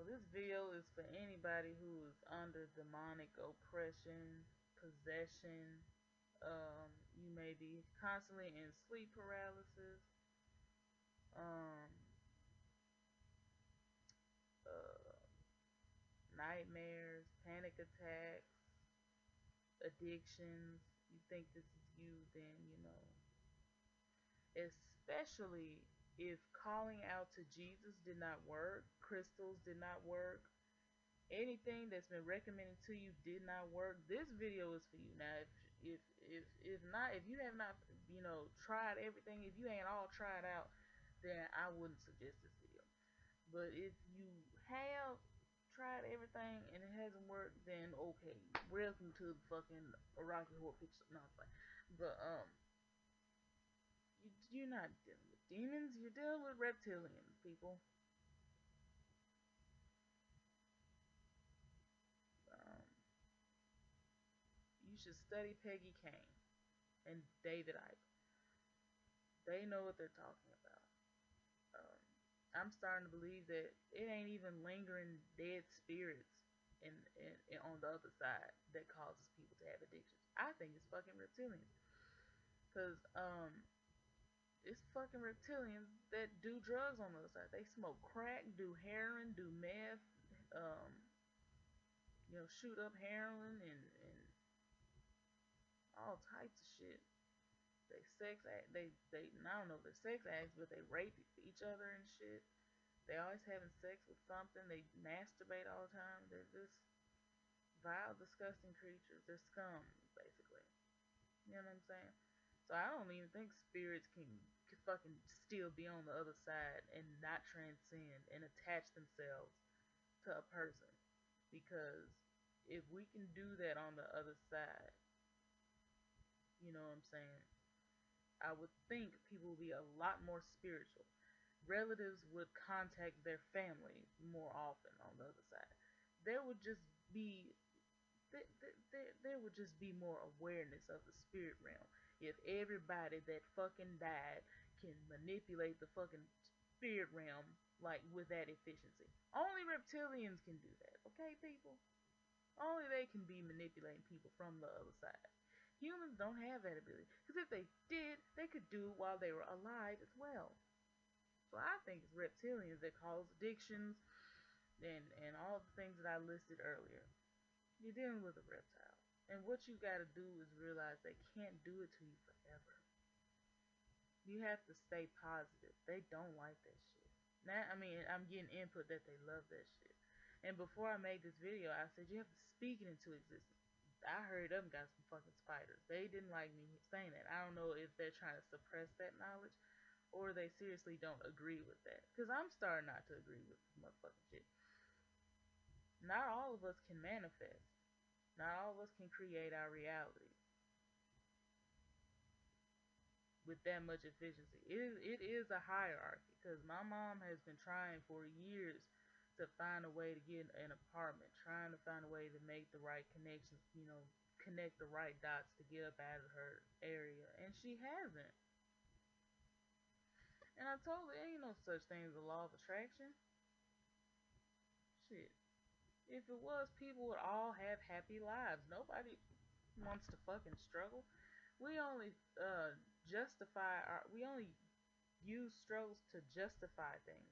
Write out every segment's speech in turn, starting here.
this video is for anybody who is under demonic oppression, possession. You may be constantly in sleep paralysis, um, uh, nightmares, panic attacks, addictions. You think this is you, then especially if calling out to Jesus did not work, crystals did not work, anything that's been recommended to you did not work, this video is for you. Now, if not, if you have not, tried everything, if you ain't all tried out, then I wouldn't suggest this video. But if you have tried everything and it hasn't worked, then okay, welcome to the fucking Rocky Horror Picture. No, I'm fine. But you're not dealing with demons. You're dealing with reptilians, people. Um, you should study Peggy Kane and David Icke. They know what they're talking about. I'm starting to believe that it ain't even lingering dead spirits in on the other side that causes people to have addictions. I think it's fucking reptilians. Cause it's fucking reptilians that do drugs on the other side. They smoke crack, do heroin, do meth, um, shoot up heroin and all types of shit. They sex act. They I don't know if they're sex addicts, but they rape each other and shit. They always having sex with something. They masturbate all the time. They're just vile, disgusting creatures. They're scum, basically. You know what I'm saying? So I don't even think spirits can fucking still be on the other side and not transcend and attach themselves to a person. Because if we can do that on the other side, you know what I'm saying? I would think people would be a lot more spiritual. Relatives would contact their family more often on the other side. There would just be there would just be more awareness of the spirit realm if everybody that fucking died can manipulate the fucking spirit realm like with that efficiency. Only reptilians can do that, okay, people? Only they can be manipulating people from the other side. Humans don't have that ability. Because if they did, they could do it while they were alive as well. So I think it's reptilians that cause addictions and all the things that I listed earlier. You're dealing with a reptile. And what you gotta do is realize they can't do it to you forever. You have to stay positive. They don't like that shit. Now, I mean, I'm getting input that they love that shit. And before I made this video, I said you have to speak it into existence. I heard them got some fucking spiders. They didn't like me saying that. I don't know if they're trying to suppress that knowledge or they seriously don't agree with that. Because I'm starting not to agree with this motherfucking shit. Not all of us can manifest. Not all of us can create our reality with that much efficiency. It is a hierarchy because my mom has been trying for years to find a way to get an apartment, trying to find a way to make the right connections, connect the right dots to get up out of her area, and she hasn't. And I told her, ain't no such thing as a law of attraction. Shit. If it was, people would all have happy lives. Nobody wants to fucking struggle. We only we only use struggles to justify things.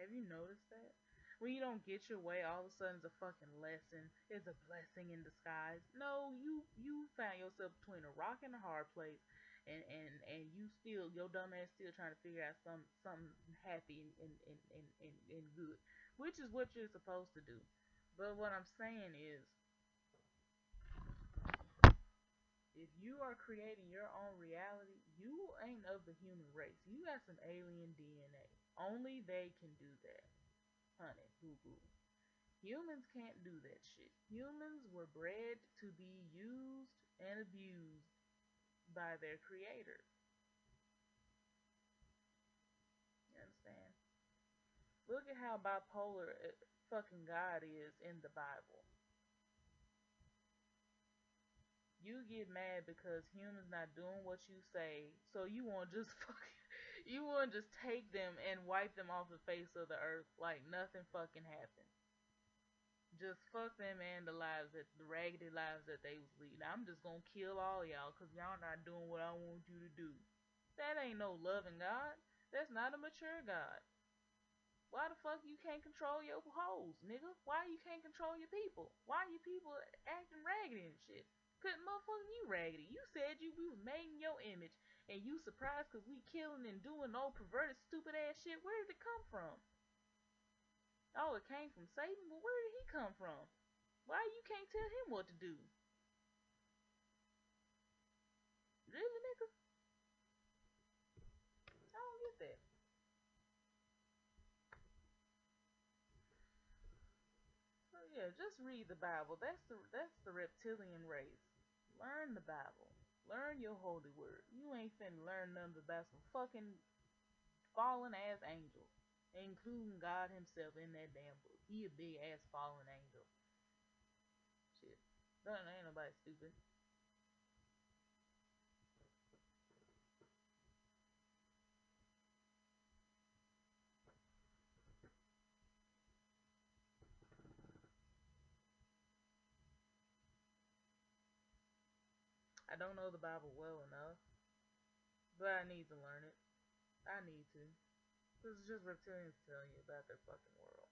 Have you noticed that? When you don't get your way, all of a sudden it's a fucking lesson. It's a blessing in disguise. No, you find yourself between a rock and a hard place, and you still your dumb ass still trying to figure out something happy and good, which is what you're supposed to do. But what I'm saying is, if you are creating your own reality, you ain't of the human race. You got some alien DNA. Only they can do that. Honey, boo boo. Humans can't do that shit. Humans were bred to be used and abused by their creators. You understand? Look at how bipolar fucking God is in the Bible. You get mad because humans not doing what you say, so you want just fucking You wouldn't just take them and wipe them off the face of the earth like nothing fucking happened. Just fuck them and the raggedy lives that they was leading. I'm just gonna kill all y'all because y'all not doing what I want you to do. That ain't no loving God. That's not a mature God. Why the fuck you can't control your hoes, nigga? Why you can't control your people? Why you people acting raggedy and shit? Couldn't motherfucking you raggedy. You said we was made in your image and you surprised cause we killing and doing old perverted stupid ass shit. Where did it come from? Oh, it came from Satan? Well, where did he come from? Why you can't tell him what to do? Really, nigga? I don't get that. So yeah, just read the Bible. That's the reptilian race. Learn the Bible. Learn your holy word. You ain't finna learn nothing about some fucking fallen ass angels, including God himself in that damn book. He a big ass fallen angel. Shit. Don't ain't nobody stupid. I don't know the Bible well enough, but I need to learn it. I need to. Cause it's just reptilians telling you about their fucking world.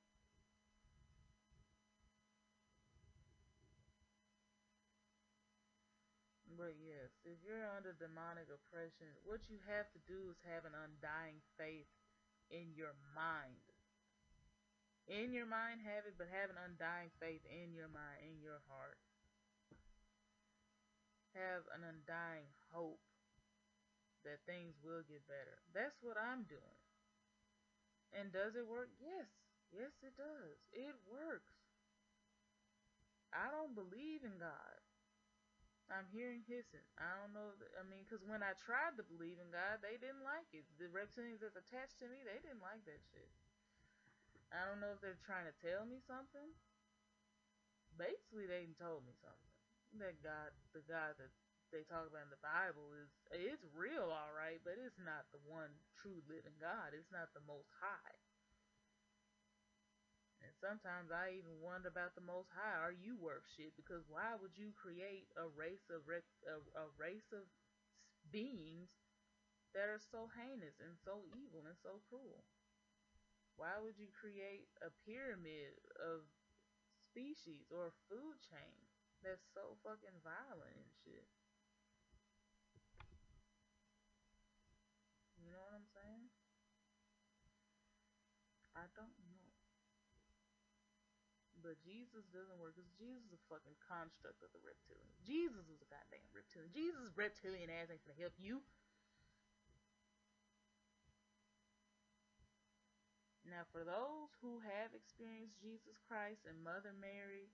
But yes, if you're under demonic oppression, what you have to do is have an undying faith in your mind. In your mind, have it, but have an undying faith in your mind, in your heart. Have an undying hope that things will get better. That's what I'm doing. And does it work? Yes. Yes, it does. It works. I don't believe in God. I'm hearing hissing. I don't know. I mean, because when I tried to believe in God, they didn't like it. The reptilians that's attached to me, they didn't like that shit. I don't know if they're trying to tell me something. Basically, they told me something. That God, the God that they talk about in the Bible, it's real, all right, but it's not the one true living God. It's not the Most High. And sometimes I even wonder about the Most High. Are you worth shit? Because why would you create a race of beings that are so heinous and so evil and so cruel? Why would you create a pyramid of species or a food chain that's so fucking violent and shit? You know what I'm saying? I don't know. But Jesus doesn't work because Jesus is a fucking construct of the reptilian. Jesus is a goddamn reptilian. Jesus' reptilian ass ain't gonna help you. Now, for those who have experienced Jesus Christ and Mother Mary,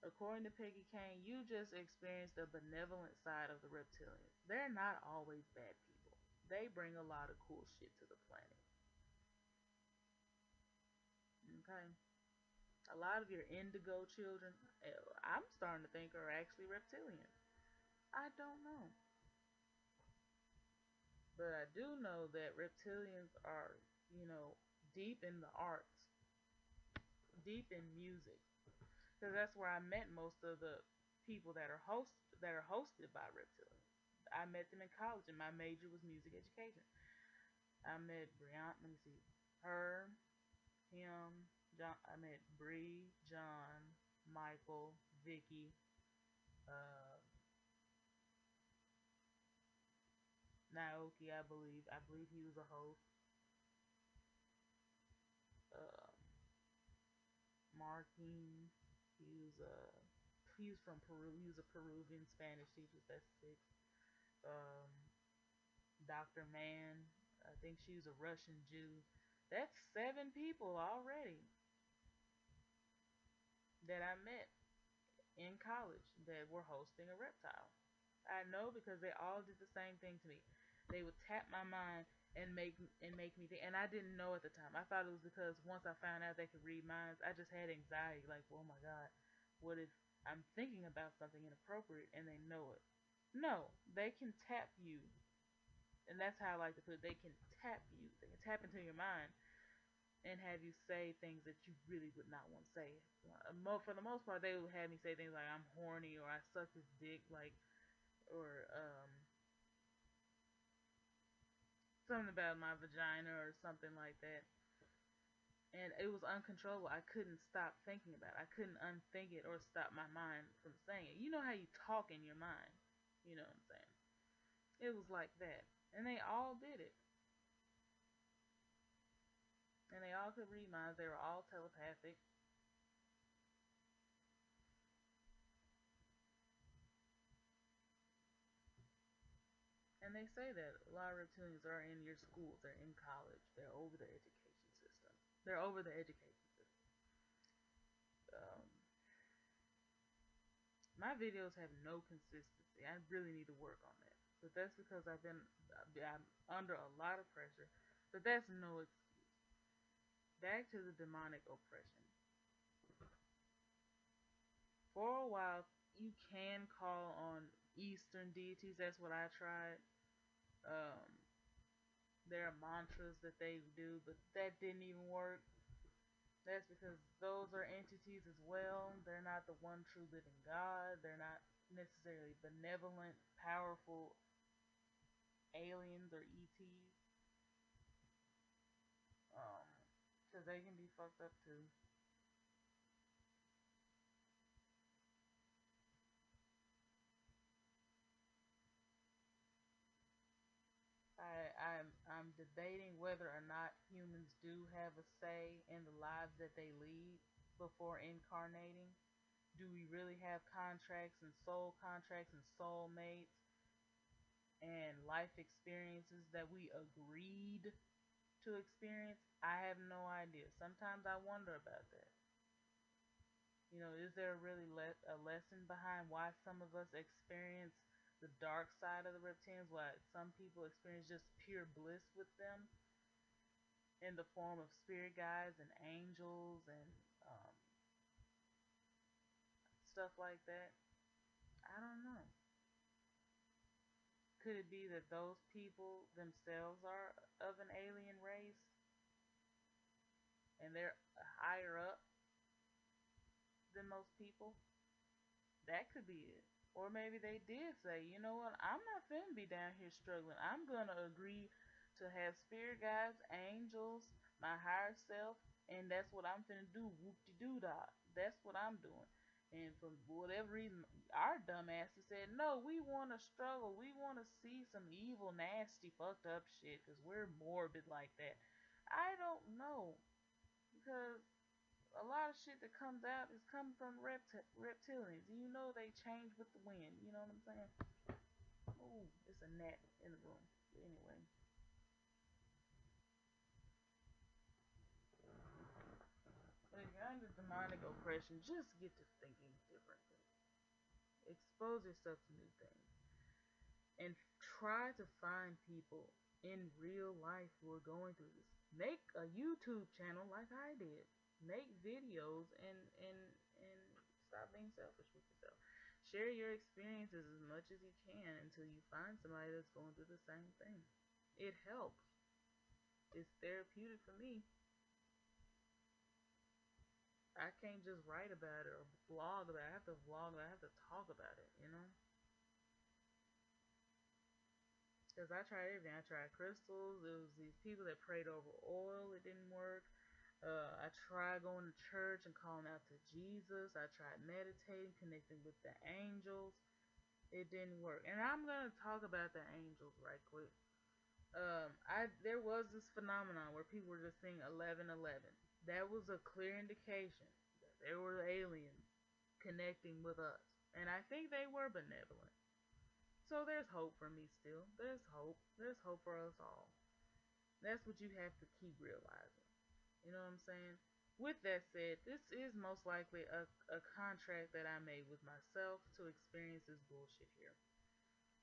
according to Peggy Kane, you just experienced the benevolent side of the reptilians. They're not always bad people. They bring a lot of cool shit to the planet. Okay? A lot of your indigo children, I'm starting to think are actually reptilians. I don't know. But I do know that reptilians are, you know, deep in the arts, deep in music. Because that's where I met most of the people that are hosted by reptilians. I met them in college, and my major was music education. I met Brian. Let me see, her, him, John. I met Bree, John, Michael, Vicky, uh, Naoki. I believe he was a host. Uh, Marking. He was he's from Peru. He was a Peruvian Spanish teacher. That's six. Um, Dr. Mann. I think she's a Russian Jew. That's seven people already that I met in college that were hosting a reptile. I know because they all did the same thing to me. They would tap my mind and make me think. And I didn't know at the time. I thought it was because once I found out they could read minds, I just had anxiety. Like, oh my god, what if I'm thinking about something inappropriate and they know it? No, they can tap you and that's how I like to put it. They can tap you. They can tap into your mind and have you say things that you really would not want to say. For the most part, they would have me say things like I'm horny or I suck his dick, like or something about my vagina or something like that. And it was uncontrollable. I couldn't stop thinking about it. I couldn't unthink it or stop my mind from saying it. You know how you talk in your mind. You know what I'm saying? It was like that. And they all did it. And they all could read minds. They were all telepathic. And they say that a lot of reptilians are in your schools. They're in college. They're over the education system. They're over the education system. Um, my videos have no consistency. I really need to work on that. But that's because I'm under a lot of pressure. But that's no excuse. Back to the demonic oppression. For a while, you can call on Eastern deities. That's what I tried. Um, there are mantras that they do, but that didn't even work. That's because those are entities as well. They're not the one true living God. They're not necessarily benevolent, powerful aliens or ETs. Because they can be fucked up too. I'm debating whether or not humans do have a say in the lives that they lead before incarnating. Do we really have contracts and soul mates and life experiences that we agreed to experience? I have no idea. Sometimes I wonder about that. You know, is there really a lesson behind why some of us experience the dark side of the reptilians, why some people experience just pure bliss with them in the form of spirit guides and angels and stuff like that? I don't know. Could it be that those people themselves are of an alien race and they're higher up than most people? That could be it. Or maybe they did say, you know what, I'm not finna be down here struggling. I'm gonna agree to have spirit guides, angels, my higher self, and that's what I'm finna do. Whoop de doo dah. That's what I'm doing. And for whatever reason, our dumbasses said, no, we want to struggle. We want to see some evil, nasty, fucked up shit because we're morbid like that. I don't know. Because a lot of shit that comes out is coming from reptilians. You know they change with the wind. You know what I'm saying? Ooh, it's a gnat in the room. But anyway, but if you're under demonic oppression, just get to thinking differently. Expose yourself to new things. And try to find people in real life who are going through this. Make a YouTube channel like I did. Make videos and stop being selfish with yourself. Share your experiences as much as you can until you find somebody that's going through the same thing. It helps. It's therapeutic for me. I can't just write about it or blog about it. I have to vlog about it. I have to talk about it, you know? Because I tried everything. I tried crystals. It was these people that prayed over oil. It didn't work. I tried going to church and calling out to Jesus. I tried meditating, connecting with the angels. It didn't work. And I'm gonna talk about the angels right quick. There was this phenomenon where people were just saying 1111. That was a clear indication that there were aliens connecting with us, and I think they were benevolent. So there's hope for me still. There's hope. There's hope for us all. That's what you have to keep realizing. You know what I'm saying? With that said, this is most likely a contract that I made with myself to experience this bullshit here.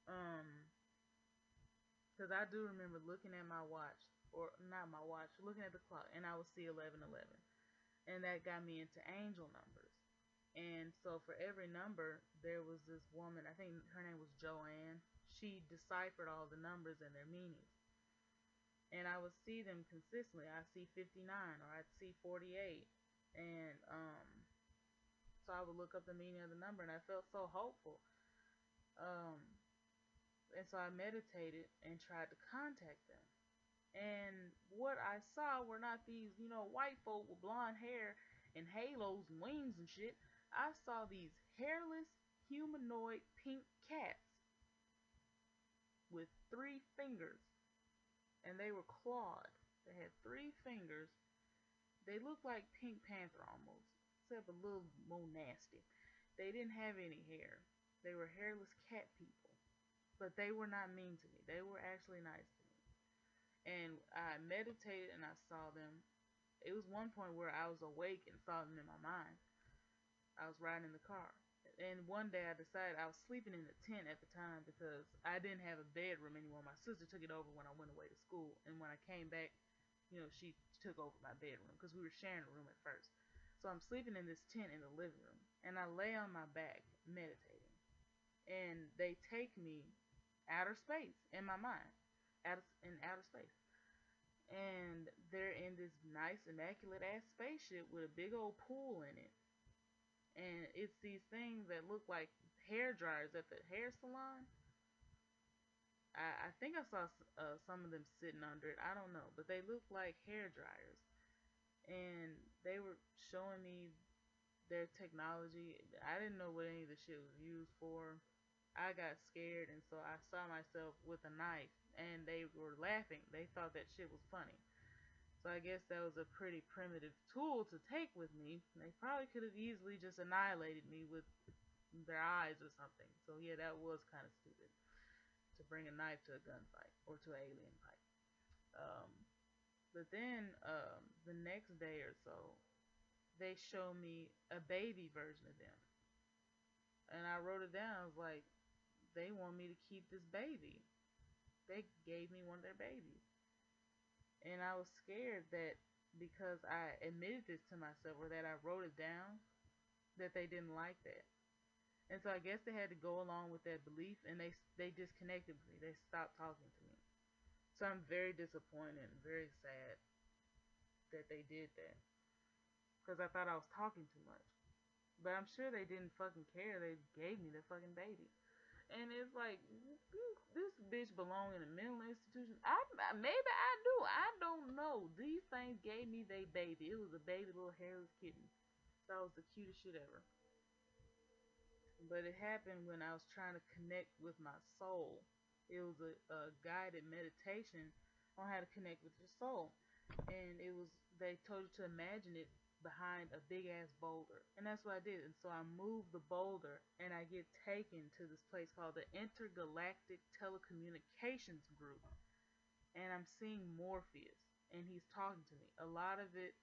Um, because I do remember looking at my watch, or not my watch, looking at the clock, and I would see 1111. And that got me into angel numbers. And so for every number, there was this woman, I think her name was Joanne. She deciphered all the numbers and their meanings. And I would see them consistently. I'd see 59 or I'd see 48. And so I would look up the meaning of the number and I felt so hopeful. Um, and so I meditated and tried to contact them. And what I saw were not these, white folk with blonde hair and halos and wings and shit. I saw these hairless, humanoid pink cats with 3 fingers. And they were clawed. They had 3 fingers. They looked like Pink Panther almost, except a little more nasty. They didn't have any hair. They were hairless cat people. But they were not mean to me. They were actually nice to me. And I meditated and I saw them. It was one point where I was awake and saw them in my mind. I was riding in the car. And one day I decided I was sleeping in a tent at the time because I didn't have a bedroom anymore. My sister took it over when I went away to school. And when I came back, she took over my bedroom because we were sharing a room at first. So I'm sleeping in this tent in the living room. And I lay on my back meditating. And they take me outer space in my mind. In outer space. And they're in this nice, immaculate ass spaceship with a big old pool in it. And it's these things that look like hair dryers at the hair salon. I think I saw some of them sitting under it. I don't know, but they look like hair dryers. And they were showing me their technology. I didn't know what any of the shit was used for. I got scared, and so I saw myself with a knife, and they were laughing. They thought that shit was funny. So I guess that was a pretty primitive tool to take with me. They probably could have easily just annihilated me with their eyes or something. So yeah, that was kind of stupid to bring a knife to a gunfight or to an alien fight. But then the next day or so, they show me a baby version of them, and I wrote it down. I was like, they want me to keep this baby. They gave me one of their babies, and I was scared that because I admitted this to myself or that I wrote it down, that they didn't like that. And so I guess they had to go along with that belief, and they disconnected with me. They stopped talking to me. So I'm very disappointed and very sad that they did that, because I thought I was talking too much. But I'm sure they didn't fucking care. They gave me the fucking baby. And it's like, this bitch belong in a mental institution. Maybe I do. I don't know. These things gave me their baby. It was a baby little hairless kitten. That was the cutest shit ever. But it happened when I was trying to connect with my soul. It was a guided meditation on how to connect with your soul. And they told you to imagine it behind a big ass boulder. And that's what I did. And so I moved the boulder and I get taken to this place called the Intergalactic Telecommunications Group. And I'm seeing Morpheus. And he's talking to me. A lot of it,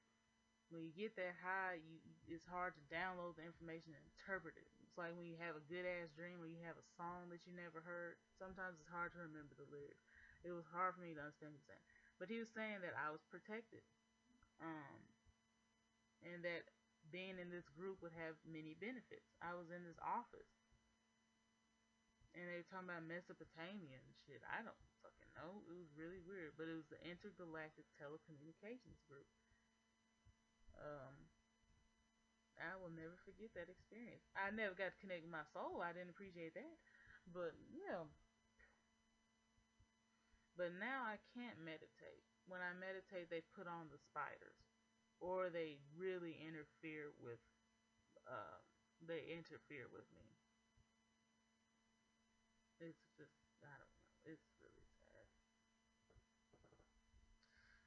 when you get that high, it's hard to download the information and interpret it. It's like when you have a good ass dream or you have a song that you never heard. Sometimes it's hard to remember the lyrics. It was hard for me to understand what he was saying. But he was saying that I was protected. And that being in this group would have many benefits. I was in this office. And they were talking about Mesopotamia and shit. I don't fucking know. It was really weird. But it was the Intergalactic Telecommunications Group. I will never forget that experience. I never got to connect with my soul. I didn't appreciate that. But, But now I can't meditate. When I meditate, they put on the spiders. Or they really interfere with, uh, me. It's just, I don't know. It's really sad.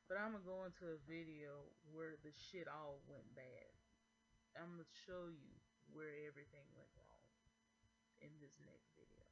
But I'm gonna go into a video where the shit all went bad. I'm gonna show you where everything went wrong in this next video.